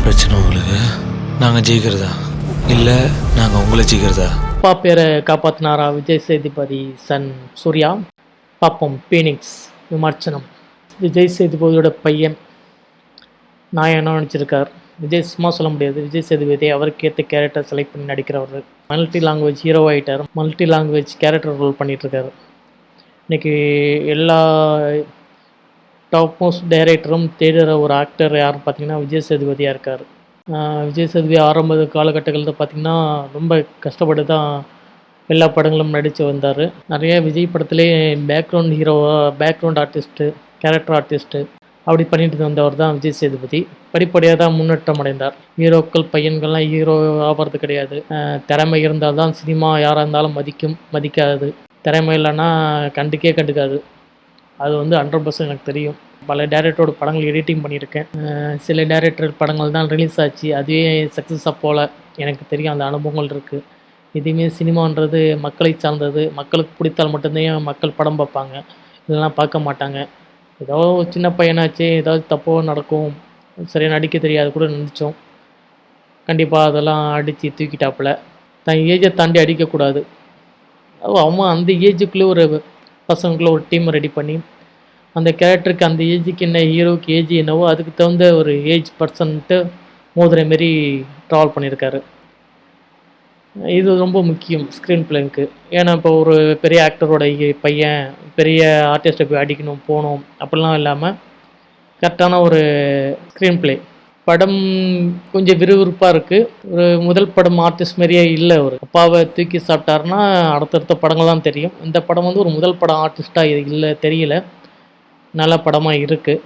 பிரச்சனை உங்களுக்கு? நாங்கள் ஜெயிக்கிறதா இல்லை நாங்கள் உங்களை ஜெயிக்கிறதா? அப்பா பேரை காப்பாற்றினாரா விஜய் சேதுபதி சன் சூர்யா? பார்ப்போம். பீனிக்ஸ் விமர்சனம். விஜய் சேதுபதியோட பையன் நான் என்ன நினச்சிருக்கார். விஜய் சும்மா சொல்ல முடியாது. விஜய் சேதுபதி அவருக்கு ஏற்ற கேரக்டர் செலக்ட் பண்ணி நடிக்கிறவர். மல்டி லாங்குவேஜ் ஹீரோ ஆகிட்டார். மல்டி லாங்குவேஜ் கேரக்டர் ரோல் பண்ணிகிட்ருக்காரு. இன்றைக்கி எல்லா டாப் மோஸ்ட் டைரக்டரும் தேடுற ஒரு ஆக்டர் யாருன்னு பார்த்தீங்கன்னா விஜய் சேதுபதியாக இருக்கார். விஜய் சேதுபதி ஆரம்ப காலகட்டங்களில் பார்த்திங்கன்னா ரொம்ப கஷ்டப்பட்டு தான் எல்லா படங்களும் நடித்து வந்தார். நிறைய விஜய் படத்துலேயே பேக்ரவுண்ட் ஹீரோவாக, பேக்ரவுண்ட் ஆர்டிஸ்ட்டு, கேரக்டர் ஆர்டிஸ்ட்டு அப்படி பண்ணிட்டு வந்தவர் தான் விஜய் சேதுபதி. படிப்படியாக தான் முன்னேற்றம் அடைந்தார். ஹீரோக்கள் பையன்கள்லாம் ஹீரோ ஆகிறது கிடையாது. திறமை இருந்தால் தான் சினிமா யாராக இருந்தாலும் மதிக்காது. திறமை இல்லைன்னா கண்டுக்காது. அது 100% எனக்கு தெரியும். பல டைரக்டரோட படங்கள் எடிட்டிங் பண்ணியிருக்கேன். சில டைரக்டர் படங்கள் தான் ரிலீஸ் ஆச்சு, அதுவே சக்ஸஸாக போல் எனக்கு தெரியும். அந்த அனுபவங்கள் இருக்குது. எதுவுமே சினிமான்றது மக்களை சார்ந்தது. மக்களுக்கு பிடித்தால் மட்டும்தான் மக்கள் படம் பார்ப்பாங்க, இதெல்லாம் பார்க்க மாட்டாங்க. ஏதோ சின்ன பையனாச்சு, ஏதாவது தப்போ நடக்கும், சரியாக நடிக்க தெரியாது கூட நினச்சோம். கண்டிப்பாக அதெல்லாம் அடித்து தூக்கிட்டாப்புல. தன் ஏஜை தாண்டி அடிக்கக்கூடாது. அவன் அந்த ஏஜுக்குள்ளே ஒரு பசங்களுக்குள்ளே ஒரு டீம் ரெடி பண்ணி அந்த கேரக்டருக்கு அந்த ஏஜுக்கு என்ன, ஹீரோவுக்கு ஏஜ் என்னவோ அதுக்கு தகுந்த ஒரு ஏஜ் பர்சன்ட்டு மோதுரை மாரி ட்ராவல் பண்ணியிருக்காரு. இது ரொம்ப முக்கியம் ஸ்க்ரீன் பிளேக்கு. ஏன்னா இப்போ ஒரு பெரிய ஆக்டரோட பையன் பெரிய ஆர்டிஸ்ட்டை போய் அடிக்கணும் போகணும் அப்படிலாம் இல்லாமல் கரெக்டான ஒரு ஸ்க்ரீன் பிளே. படம் கொஞ்சம் விறுவிறுப்பாக இருக்குது. ஒரு முதல் படம் ஆர்டிஸ்ட் மாதிரியே இல்லை. ஒரு அப்பாவை தூக்கி சாப்பிட்டாருன்னா அடுத்தடுத்த படங்கள் தான் தெரியும். இந்த படம் ஒரு முதல் படம் ஆர்டிஸ்ட்டாக இல்லை, தெரியல. நல்ல படமாக இருக்குது.